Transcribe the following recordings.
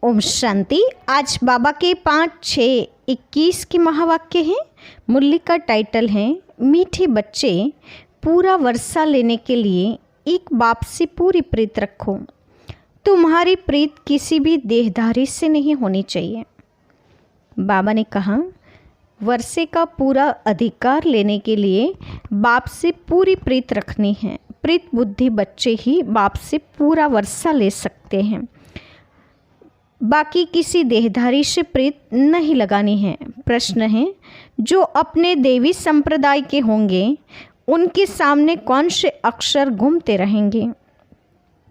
ओम शांति। आज बाबा के 5-6-21 के महावाक्य हैं। मुरली का टाइटल है मीठे बच्चे, पूरा वर्षा लेने के लिए एक बाप से पूरी प्रीत रखो। तुम्हारी प्रीत किसी भी देहधारी से नहीं होनी चाहिए। बाबा ने कहा वर्षे का पूरा अधिकार लेने के लिए बाप से पूरी प्रीत रखनी है। प्रीत बुद्धि बच्चे ही बाप से पूरा वर्षा ले सकते हैं। बाकी किसी देहधारी से प्रीत नहीं लगानी है। प्रश्न है, जो अपने देवी संप्रदाय के होंगे उनके सामने कौन से अक्षर घूमते रहेंगे?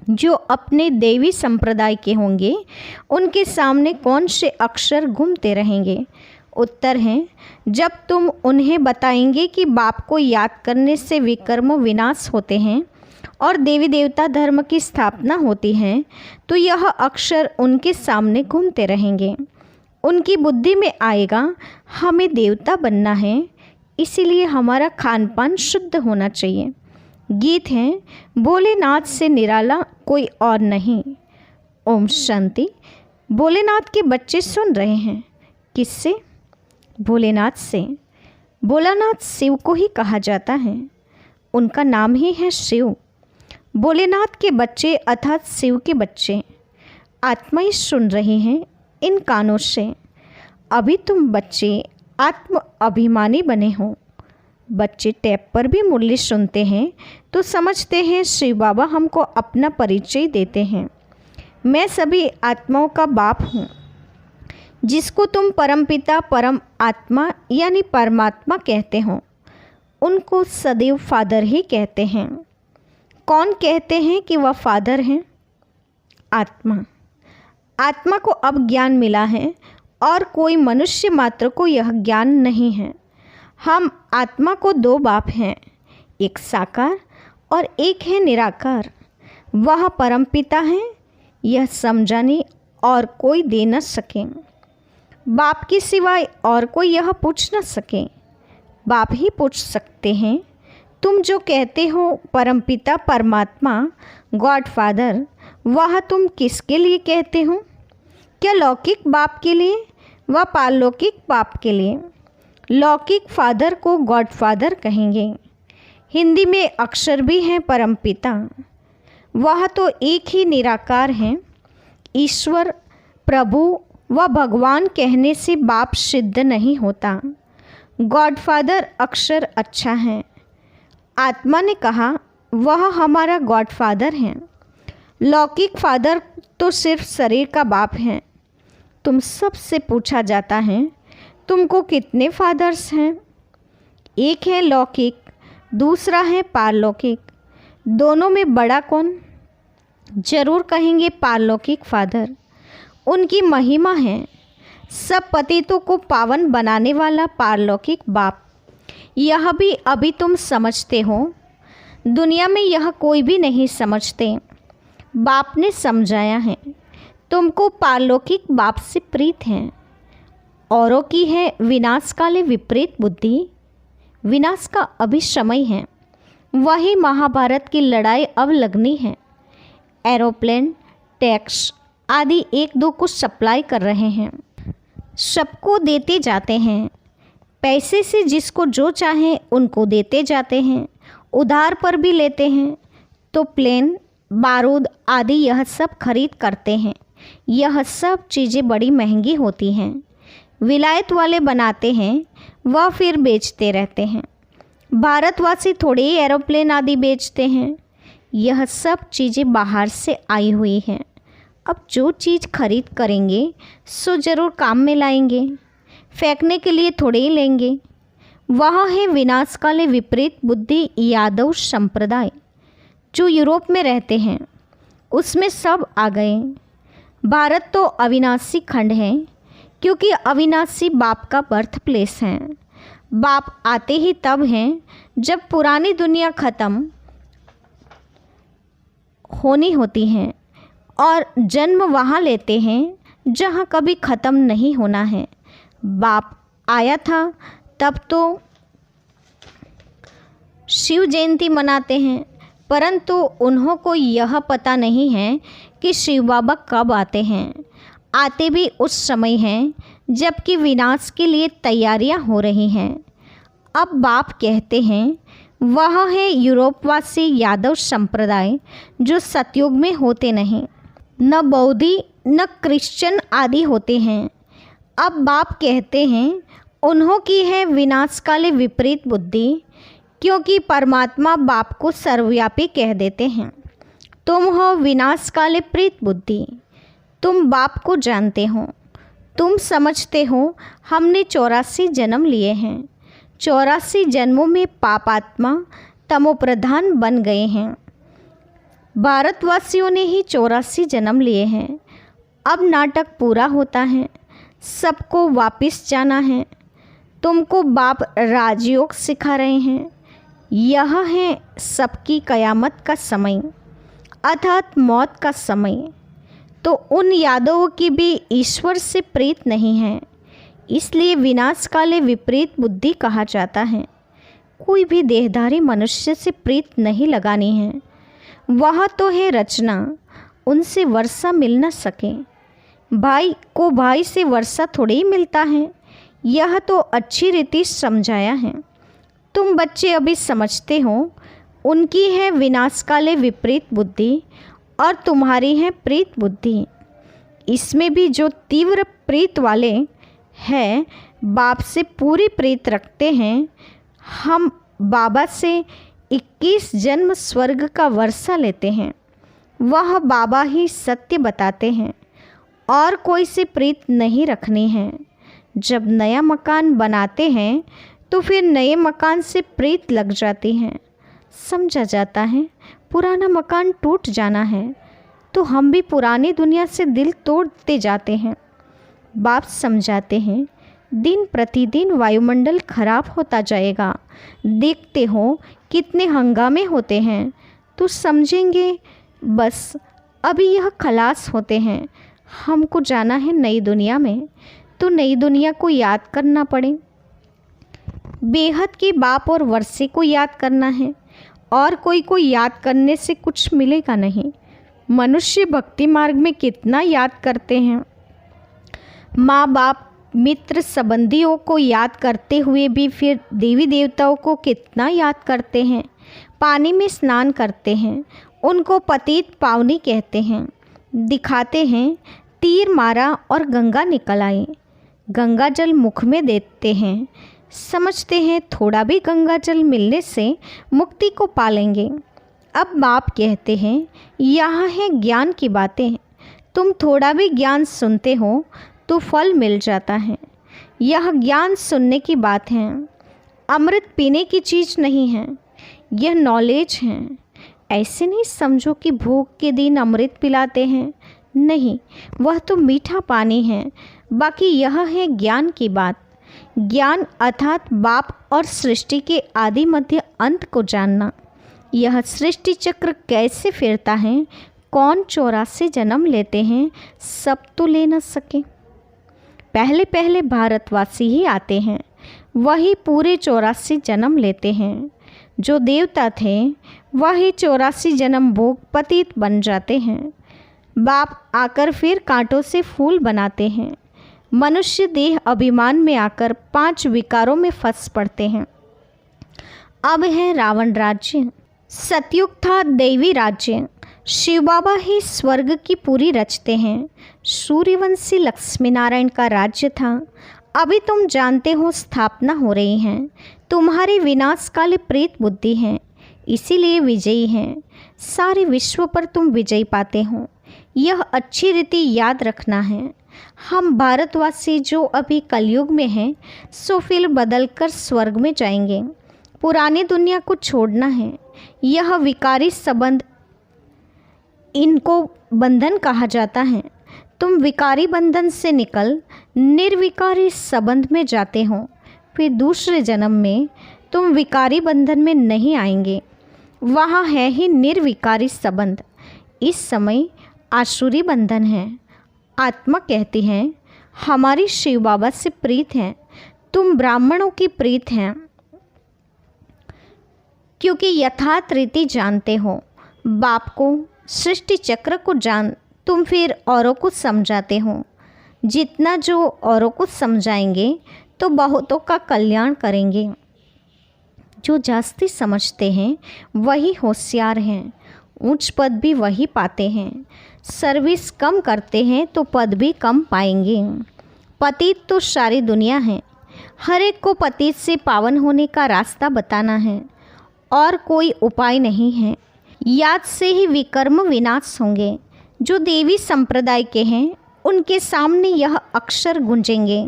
जो अपने देवी संप्रदाय के होंगे उनके सामने कौन से अक्षर घूमते रहेंगे? उत्तर है, जब तुम उन्हें बताएंगे कि बाप को याद करने से विकर्म विनाश होते हैं और देवी देवता धर्म की स्थापना होती है, तो यह अक्षर उनके सामने घूमते रहेंगे। उनकी बुद्धि में आएगा हमें देवता बनना है, इसीलिए हमारा खान पान शुद्ध होना चाहिए। गीत है, भोलेनाथ से निराला कोई और नहीं। ओम शांति। भोलेनाथ के बच्चे सुन रहे हैं। किससे? भोलेनाथ से। भोलानाथ शिव को ही कहा जाता है, उनका नाम ही है शिव। भोलेनाथ के बच्चे अर्थात शिव के बच्चे आत्मा ही सुन रहे हैं इन कानों से। अभी तुम बच्चे आत्म अभिमानी बने हो। बच्चे टैप पर भी मुरली सुनते हैं तो समझते हैं शिव बाबा हमको अपना परिचय देते हैं। मैं सभी आत्माओं का बाप हूँ। जिसको तुम परमपिता परम आत्मा यानी परमात्मा कहते हो उनको सदैव फादर ही कहते हैं। कौन कहते हैं कि वह फादर हैं? आत्मा। आत्मा को अब ज्ञान मिला है और कोई मनुष्य मात्र को यह ज्ञान नहीं है। हम आत्मा को दो बाप हैं, एक साकार और एक है निराकार। वह परमपिता है, यह समझाने और कोई दे न सके। बाप के सिवाय और कोई यह पूछ न सके। बाप ही पूछ सकते हैं, तुम जो कहते हो परमपिता परमात्मा गॉड फादर, वह तुम किसके लिए कहते हो? क्या लौकिक बाप के लिए व पारलौकिक बाप के लिए? लौकिक फादर को गॉड फादर कहेंगे। हिंदी में अक्षर भी हैं परमपिता। वह तो एक ही निराकार हैं। ईश्वर, प्रभु व भगवान कहने से बाप सिद्ध नहीं होता। गॉड फादर अक्षर अच्छा है। आत्मा ने कहा वह हमारा गॉड फादर हैं। लौकिक फादर तो सिर्फ शरीर का बाप हैं। तुम सबसे पूछा जाता है तुमको कितने फादर्स हैं? एक है लौकिक, दूसरा है पारलौकिक। दोनों में बड़ा कौन? जरूर कहेंगे पारलौकिक फादर। उनकी महिमा है सब पतितों को पावन बनाने वाला पारलौकिक बाप। यह भी अभी तुम समझते हो, दुनिया में यह कोई भी नहीं समझते। बाप ने समझाया है। तुमको पारलौकिक बाप से प्रीत है। औरों की है विनाश काले विपरीत बुद्धि। विनाश का अभी समय है। वही महाभारत की लड़ाई अब लगनी है। एरोप्लेन, टैक्स आदि एक दो को सप्लाई कर रहे हैं, सबको देते जाते हैं। पैसे से जिसको जो चाहे उनको देते जाते हैं, उधार पर भी लेते हैं। तो प्लेन, बारूद आदि यह सब खरीद करते हैं। यह सब चीज़ें बड़ी महंगी होती हैं। विलायत वाले बनाते हैं, वह फिर बेचते रहते हैं। भारतवासी थोड़े ही एरोप्लेन आदि बेचते हैं। यह सब चीज़ें बाहर से आई हुई हैं। अब जो चीज़ खरीद करेंगे सो ज़रूर काम में लाएंगे, फेंकने के लिए थोड़े ही लेंगे। वह है विनाश काले विपरीत बुद्धि यादव संप्रदाय जो यूरोप में रहते हैं। उसमें सब आ गए। भारत तो अविनाशी खंड है क्योंकि अविनाशी बाप का बर्थ प्लेस है। बाप आते ही तब हैं जब पुरानी दुनिया ख़त्म होनी होती है और जन्म वहाँ लेते हैं जहाँ कभी ख़त्म नहीं होना है। बाप आया था तब तो शिव जयंती मनाते हैं, परंतु उन्हों को यह पता नहीं है कि शिव बाबा कब आते हैं। आते भी उस समय हैं जबकि विनाश के लिए तैयारियां हो रही हैं। अब बाप कहते हैं वह है यूरोपवासी यादव संप्रदाय जो सतयुग में होते नहीं, न बौद्धि न क्रिश्चियन आदि होते हैं। अब बाप कहते हैं उन्हों की है विनाशकाले विपरीत बुद्धि, क्योंकि परमात्मा बाप को सर्वव्यापी कह देते हैं। तुम हो विनाशकाले प्रीत बुद्धि, तुम बाप को जानते हो, तुम समझते हो हमने 84 जन्म लिए हैं, 84 जन्मों में पापात्मा तमोप्रधान बन गए हैं। भारतवासियों ने ही 84 जन्म लिए हैं। अब नाटक पूरा होता है, सबको वापस जाना है। तुमको बाप राजयोग सिखा रहे हैं। यह है सबकी कयामत का समय अर्थात मौत का समय। तो उन यादवों की भी ईश्वर से प्रीत नहीं है, इसलिए विनाशकाले विपरीत बुद्धि कहा जाता है। कोई भी देहधारी मनुष्य से प्रीत नहीं लगानी है। वह तो है रचना, उनसे वर्षा मिल न सके। भाई को भाई से वर्षा थोड़ी ही मिलता है। यह तो अच्छी रीति समझाया है। तुम बच्चे अभी समझते हो, उनकी है विनाशकाले विपरीत बुद्धि और तुम्हारी है प्रीत बुद्धि। इसमें भी जो तीव्र प्रीत वाले हैं, बाप से पूरी प्रीत रखते हैं। हम बाबा से 21 जन्म स्वर्ग का वर्षा लेते हैं। वह बाबा ही सत्य बताते हैं और कोई से प्रीत नहीं रखनी है। जब नया मकान बनाते हैं तो फिर नए मकान से प्रीत लग जाती है। समझा जाता है पुराना मकान टूट जाना है, तो हम भी पुरानी दुनिया से दिल तोड़ते जाते हैं। बाप समझाते हैं दिन प्रतिदिन वायुमंडल खराब होता जाएगा। देखते हो कितने हंगामे होते हैं, तो समझेंगे बस अभी यह खलास होते हैं। हमको जाना है नई दुनिया में, तो नई दुनिया को याद करना पड़े। बेहद के बाप और वर्षे को याद करना है, और कोई को याद करने से कुछ मिलेगा नहीं। मनुष्य भक्ति मार्ग में कितना याद करते हैं। माँ बाप मित्र संबंधियों को याद करते हुए भी फिर देवी देवताओं को कितना याद करते हैं। पानी में स्नान करते हैं, उनको पतित पावनी कहते हैं। दिखाते हैं तीर मारा और गंगा निकल आई। गंगा जल मुख में देते हैं, समझते हैं थोड़ा भी गंगा जल मिलने से मुक्ति को पालेंगे। अब बाप कहते हैं यहाँ है ज्ञान की बातें। तुम थोड़ा भी ज्ञान सुनते हो तो फल मिल जाता है। यह ज्ञान सुनने की बात है, अमृत पीने की चीज़ नहीं है। यह नॉलेज है। ऐसे नहीं समझो कि भूख के दिन अमृत पिलाते हैं, नहीं, वह तो मीठा पानी है। बाकी यह है ज्ञान की बात। ज्ञान अर्थात बाप और सृष्टि के आदि मध्य अंत को जानना। यह सृष्टि चक्र कैसे फिरता है, कौन 84 जन्म लेते हैं, सब तो ले न सके। पहले पहले भारतवासी ही आते हैं, वही पूरे 84 जन्म लेते हैं। जो देवता थे वही 84 जन्म भोग पतित बन जाते हैं। बाप आकर फिर कांटों से फूल बनाते हैं। मनुष्य देह अभिमान में आकर 5 विकारों में फंस पड़ते हैं। अब है रावण राज्य। सतयुग था दैवी राज्य। शिव बाबा ही स्वर्ग की पूरी रचते हैं। सूर्यवंशी लक्ष्मी नारायण का राज्य था। अभी तुम जानते हो स्थापना हो रही है। तुम्हारी विनाशकाले प्रीत बुद्धि है, इसीलिए विजयी हैं। सारे विश्व पर तुम विजय पाते हो। यह अच्छी रीति याद रखना है। हम भारतवासी जो अभी कलयुग में हैं, सो फिर बदलकर स्वर्ग में जाएंगे। पुरानी दुनिया को छोड़ना है। यह विकारी संबंध, इनको बंधन कहा जाता है। तुम विकारी बंधन से निकल निर्विकारी संबंध में जाते हो। फिर दूसरे जन्म में तुम विकारी बंधन में नहीं आएंगे। वहाँ है ही निर्विकारी संबंध। इस समय आसुरी बंधन है। आत्मा कहती है हमारी शिव बाबा से प्रीत है, तुम ब्राह्मणों की प्रीत हैं, क्योंकि यथार्थ रीति जानते हो। बाप को, सृष्टि चक्र को जान तुम फिर औरों को समझाते हो। जितना जो औरों को समझाएंगे तो बहुतों का कल्याण करेंगे। जो जास्ती समझते हैं वही होशियार हैं, उच्च पद भी वही पाते हैं। सर्विस कम करते हैं तो पद भी कम पाएंगे। पतित तो सारी दुनिया है, हर एक को पतित से पावन होने का रास्ता बताना है और कोई उपाय नहीं है। याद से ही विकर्म विनाश होंगे। जो देवी संप्रदाय के हैं उनके सामने यह अक्षर गूंजेंगे,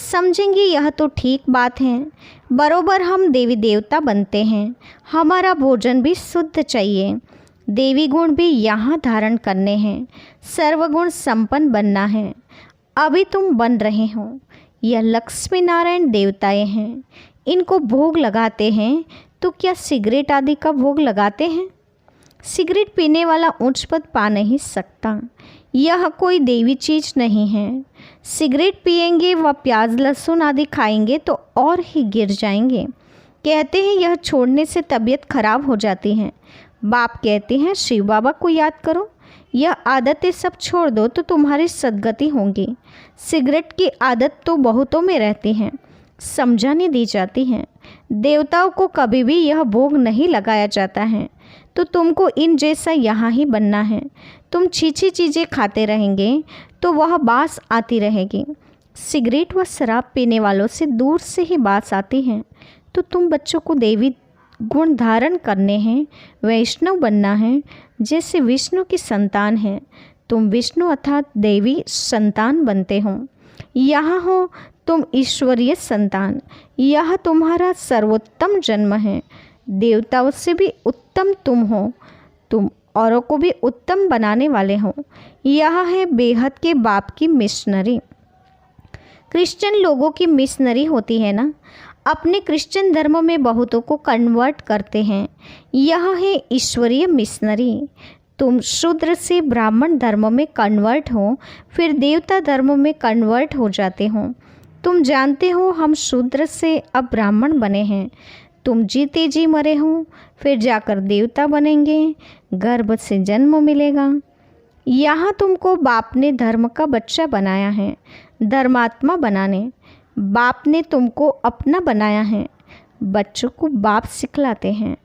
समझेंगे यह तो ठीक बात है। बरोबर हम देवी देवता बनते हैं, हमारा भोजन भी शुद्ध चाहिए। देवी गुण भी यहाँ धारण करने हैं, सर्वगुण संपन्न बनना है। अभी तुम बन रहे हो। यह लक्ष्मी नारायण देवताएं हैं, इनको भोग लगाते हैं तो क्या सिगरेट आदि का भोग लगाते हैं? सिगरेट पीने वाला उच्च पद पा नहीं सकता, यह कोई देवी चीज़ नहीं है। सिगरेट पिएंगे व प्याज लहसुन आदि खाएंगे तो और ही गिर जाएंगे। कहते हैं यह छोड़ने से तबीयत खराब हो जाती है। बाप कहते हैं शिव बाबा को याद करो, यह आदतें सब छोड़ दो तो तुम्हारी सद्गति होगी। सिगरेट की आदत तो बहुतों में रहती है, समझाने दी जाती है। देवताओं को कभी भी यह भोग नहीं लगाया जाता है, तो तुमको इन जैसा यहाँ ही बनना है। तुम छीछी चीज़ें खाते रहेंगे तो वह बास आती रहेगी। सिगरेट व शराब पीने वालों से दूर से ही बास आती है। तो तुम बच्चों को देवी गुण धारण करने हैं, वैष्णव बनना है। जैसे विष्णु की संतान है, तुम विष्णु अर्थात देवी संतान बनते हो। यहाँ हो तुम ईश्वरीय संतान, यह तुम्हारा सर्वोत्तम जन्म है। देवताओं से भी उत्तम तुम हो, तुम औरों को भी उत्तम बनाने वाले हो। यह है बेहद के बाप की मिशनरी। क्रिश्चियन लोगों की मिशनरी होती है ना, अपने क्रिश्चियन धर्म में बहुतों को कन्वर्ट करते हैं। यह है ईश्वरीय मिशनरी। तुम शूद्र से ब्राह्मण धर्म में कन्वर्ट हो, फिर देवता धर्म में कन्वर्ट हो जाते हो। तुम जानते हो हम शूद्र से अब ब्राह्मण बने हैं। तुम जीते जी मरे हो, फिर जाकर देवता बनेंगे, गर्भ से जन्म मिलेगा। यहाँ तुमको बाप ने धर्म का बच्चा बनाया है, धर्मात्मा बनाने। बाप ने तुमको अपना बनाया है। बच्चों को बाप सिखलाते हैं,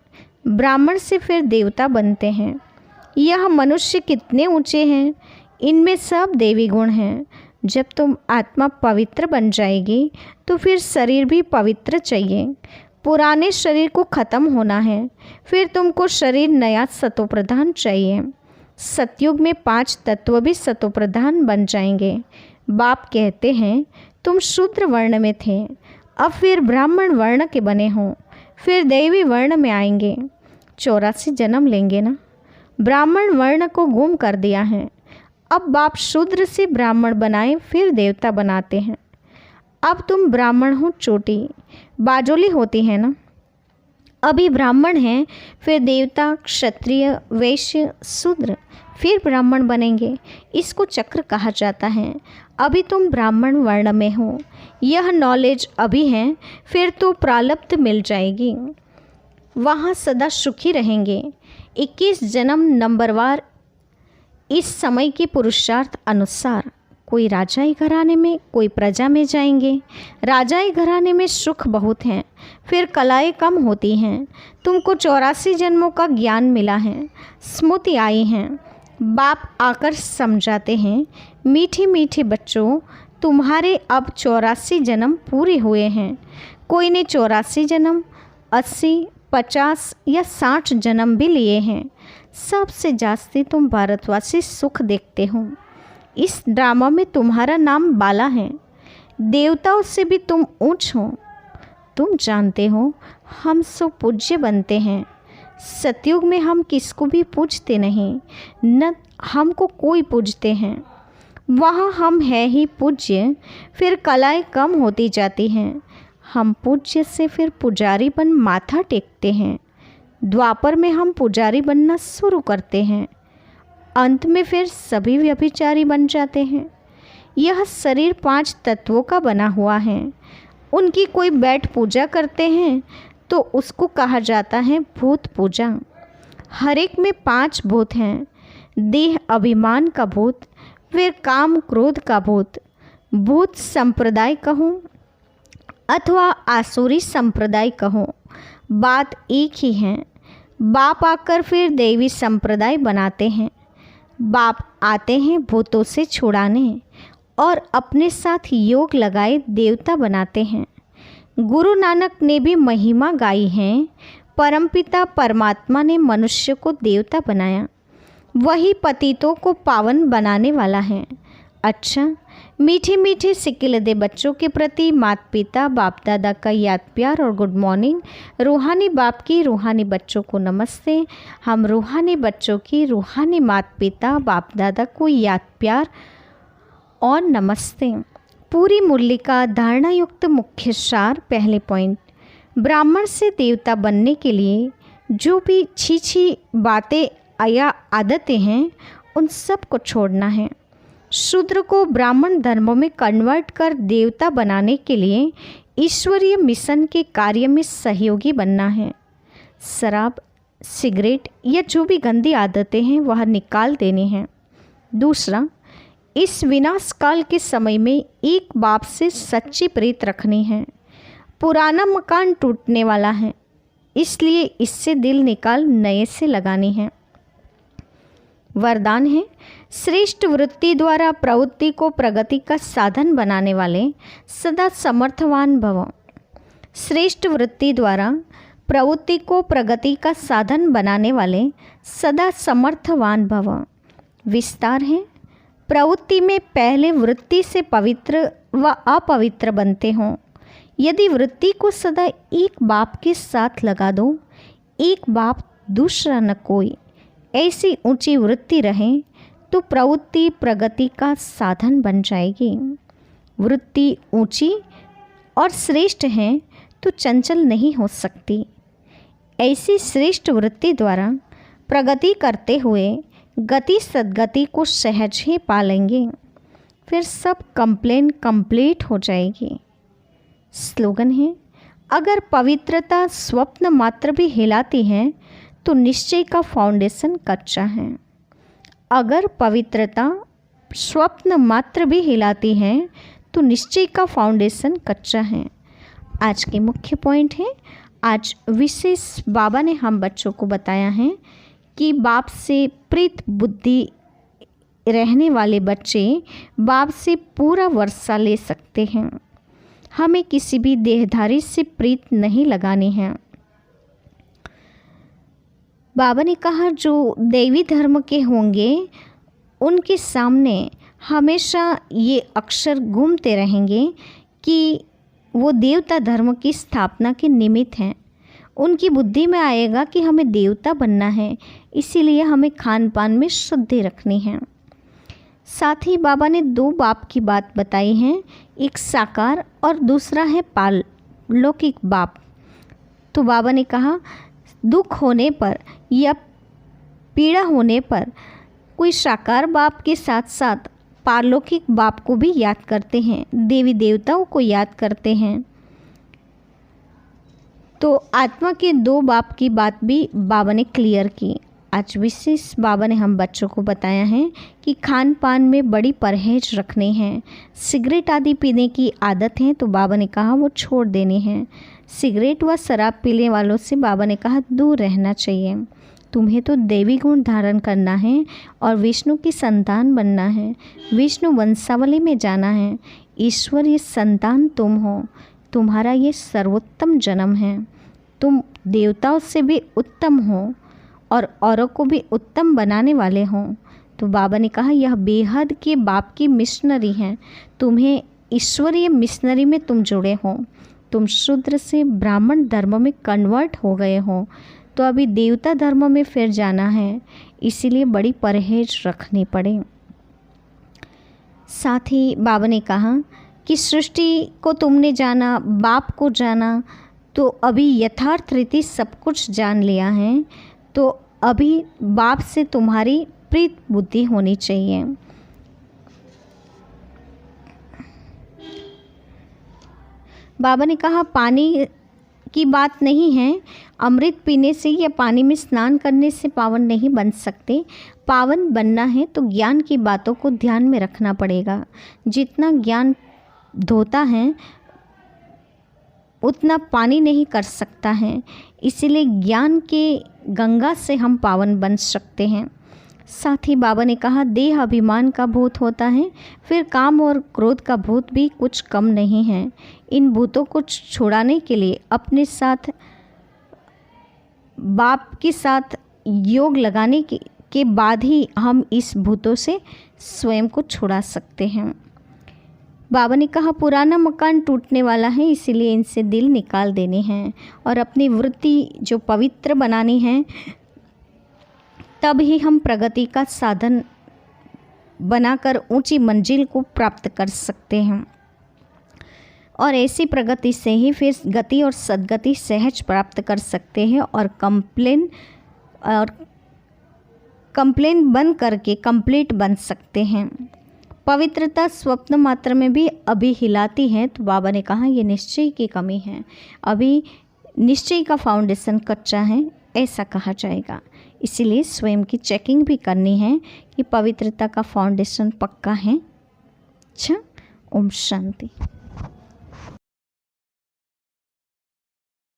ब्राह्मण से फिर देवता बनते हैं। यह मनुष्य कितने ऊंचे हैं, इनमें सब देवी गुण हैं। जब तुम आत्मा पवित्र बन जाएगी तो फिर शरीर भी पवित्र चाहिए। पुराने शरीर को ख़त्म होना है, फिर तुमको शरीर नया सतोप्रधान चाहिए। सतयुग में 5 तत्व भी सतोप्रधान बन जाएंगे। बाप कहते हैं तुम शूद्र वर्ण में थे, अब फिर ब्राह्मण वर्ण के बने हो, फिर दैवी वर्ण में आएंगे। 84 जन्म लेंगे ना। ब्राह्मण वर्ण को गुम कर दिया है, अब बाप शूद्र से ब्राह्मण बनाए फिर देवता बनाते हैं। अब तुम ब्राह्मण हो, चोटी बाजोली होती है ना। अभी ब्राह्मण हैं, फिर देवता, क्षत्रिय, वैश्य, शूद्र, फिर ब्राह्मण बनेंगे। इसको चक्र कहा जाता है। अभी तुम ब्राह्मण वर्ण में हो, यह नॉलेज अभी है, फिर तो प्रारब्ध मिल जाएगी, वहाँ सदा सुखी रहेंगे। 21 जन्म नंबरवार इस समय के पुरुषार्थ अनुसार कोई राजाई घराने में, कोई प्रजा में जाएंगे। राजाई घराने में सुख बहुत हैं, फिर कलाएं कम होती हैं। तुमको 84 जन्मों का ज्ञान मिला है, स्मृति आई हैं। बाप आकर समझाते हैं, मीठे मीठे बच्चों, तुम्हारे अब 84 जन्म पूरे हुए हैं। कोई ने 84 जन्म, 80, 50 या 60 जन्म भी लिए हैं। सबसे जास्ती तुम भारतवासी सुख देखते हो। इस ड्रामा में तुम्हारा नाम बाला है, देवताओं से भी तुम ऊंच हो। तुम जानते हो हम सब पूज्य बनते हैं। सतयुग में हम किसको भी पूजते नहीं, न हमको कोई पूजते हैं। वहाँ हम है ही पूज्य, फिर कलाएं कम होती जाती हैं। हम पूज्य से फिर पुजारी बन माथा टेकते हैं। द्वापर में हम पुजारी बनना शुरू करते हैं, अंत में फिर सभी व्यभिचारी बन जाते हैं। यह शरीर 5 तत्वों का बना हुआ है। उनकी कोई बैठ पूजा करते हैं तो उसको कहा जाता है भूत पूजा। हर एक में 5 भूत हैं। देह अभिमान का भूत, फिर काम क्रोध का भूत, भूत संप्रदाय कहो अथवा आसुरी संप्रदाय कहो, बात एक ही है। बाप आकर फिर देवी संप्रदाय बनाते हैं। बाप आते हैं भूतों से छुड़ाने और अपने साथ योग लगाए देवता बनाते हैं। गुरु नानक ने भी महिमा गाई है। परमपिता परमात्मा ने मनुष्य को देवता बनाया, वही पतितों को पावन बनाने वाला है। अच्छा, मीठे मीठे सिकिलदे बच्चों के प्रति माता पिता बाप दादा का याद प्यार और गुड मॉर्निंग। रूहानी बाप की रूहानी बच्चों को नमस्ते। हम रूहानी बच्चों की रूहानी माता पिता बाप दादा को याद प्यार और नमस्ते। पूरी मुरली का धारणा युक्त मुख्य सार। पहले पॉइंट, ब्राह्मण से देवता बनने के लिए जो भी छी बातें या आदतें हैं उन सब को छोड़ना है। शूद्र को ब्राह्मण धर्म में कन्वर्ट कर देवता बनाने के लिए ईश्वरीय मिशन के कार्य में सहयोगी बनना है। शराब, सिगरेट या जो भी गंदी आदतें हैं वह निकाल देनी हैं। दूसरा, इस विनाश काल के समय में एक बाप से सच्ची प्रीत रखनी है। पुराना मकान टूटने वाला है, इसलिए इससे दिल निकाल नए से लगानी है। वरदान है, श्रेष्ठ वृत्ति द्वारा प्रवृत्ति को प्रगति का साधन बनाने वाले सदा समर्थवान भव। श्रेष्ठ वृत्ति द्वारा प्रवृत्ति को प्रगति का साधन बनाने वाले सदा समर्थवान भव। विस्तार है, प्रवृत्ति में पहले वृत्ति से पवित्र व अपवित्र बनते हों। यदि वृत्ति को सदा एक बाप के साथ लगा दो, एक बाप दूसरा न कोई, ऐसी ऊंची वृत्ति रहे तो प्रवृत्ति प्रगति का साधन बन जाएगी। वृत्ति ऊंची और श्रेष्ठ है तो चंचल नहीं हो सकती। ऐसी श्रेष्ठ वृत्ति द्वारा प्रगति करते हुए गति सद्गति को सहज ही पालेंगे, फिर सब कंप्लेन कंप्लीट हो जाएगी। स्लोगन है, अगर पवित्रता स्वप्न मात्र भी हिलाती है तो निश्चय का फाउंडेशन कच्चा है। अगर पवित्रता स्वप्न मात्र भी हिलाती है तो निश्चय का फाउंडेशन कच्चा है। आज के मुख्य पॉइंट है, आज विशेष बाबा ने हम बच्चों को बताया है कि बाप से प्रीत बुद्धि रहने वाले बच्चे बाप से पूरा वर्षा ले सकते हैं। हमें किसी भी देहधारी से प्रीत नहीं लगानी है। बाबा ने कहा जो देवी धर्म के होंगे उनके सामने हमेशा ये अक्षर घूमते रहेंगे कि वो देवता धर्म की स्थापना के निमित्त हैं। उनकी बुद्धि में आएगा कि हमें देवता बनना है, इसीलिए हमें खान पान में शुद्धि रखनी है। साथ ही बाबा ने दो बाप की बात बताई है, एक साकार और दूसरा है पारलौकिक बाप। तो बाबा ने कहा दुख होने पर या पीड़ा होने पर कोई साकार बाप के साथ साथ पारलौकिक बाप को भी याद करते हैं, देवी देवताओं को याद करते हैं। तो आत्मा के दो बाप की बात भी बाबा ने क्लियर की। आज विशेष बाबा ने हम बच्चों को बताया है कि खान पान में बड़ी परहेज रखनी है। सिगरेट आदि पीने की आदत है तो बाबा ने कहा वो छोड़ देनी है। सिगरेट व शराब पीने वालों से बाबा ने कहा दूर रहना चाहिए। तुम्हें तो देवी गुण धारण करना है और विष्णु की संतान बनना है, विष्णु वंशावली में जाना है। ईश्वर ये संतान तुम हो, तुम्हारा ये सर्वोत्तम जन्म है। तुम देवताओं से भी उत्तम हो और औरों को भी उत्तम बनाने वाले हों। तो बाबा ने कहा यह बेहद के बाप की मिशनरी है, तुम्हें ईश्वरीय मिशनरी में तुम जुड़े हो। तुम शूद्र से ब्राह्मण धर्म में कन्वर्ट हो गए हो, तो अभी देवता धर्म में फिर जाना है, इसीलिए बड़ी परहेज रखनी पड़े। साथ ही बाबा ने कहा कि सृष्टि को तुमने जाना, बाप को जाना, तो अभी यथार्थ रीति सब कुछ जान लिया है, तो अभी बाप से तुम्हारी प्रीत बुद्धि होनी चाहिए। बाबा ने कहा पानी की बात नहीं है। अमृत पीने से या पानी में स्नान करने से पावन नहीं बन सकते। पावन बनना है तो ज्ञान की बातों को ध्यान में रखना पड़ेगा। जितना ज्ञान धोता है उतना पानी नहीं कर सकता है। इसीलिए ज्ञान के गंगा से हम पावन बन सकते हैं। साथ ही बाबा ने कहा, देह अभिमान का भूत होता है, फिर काम और क्रोध का भूत भी कुछ कम नहीं है। इन भूतों को छुड़ाने के लिए अपने साथ बाप के साथ योग लगाने के बाद ही हम इस भूतों से स्वयं को छुड़ा सकते हैं। बाबा ने कहा, पुराना मकान टूटने वाला है, इसीलिए इनसे दिल निकाल देने हैं और अपनी वृत्ति जो पवित्र बनानी है, तब ही हम प्रगति का साधन बनाकर ऊंची मंजिल को प्राप्त कर सकते हैं। और ऐसी प्रगति से ही फिर गति और सद्गति सहज प्राप्त कर सकते हैं और कंप्लेन बन करके कंप्लीट बन सकते हैं। पवित्रता स्वप्न मात्र में भी अभी हिलाती है, तो बाबा ने कहा ये निश्चय की कमी है, अभी निश्चय का फाउंडेशन कच्चा है, ऐसा कहा जाएगा। इसीलिए स्वयं की चेकिंग भी करनी है कि पवित्रता का फाउंडेशन पक्का है। अच्छा, ओम शांति।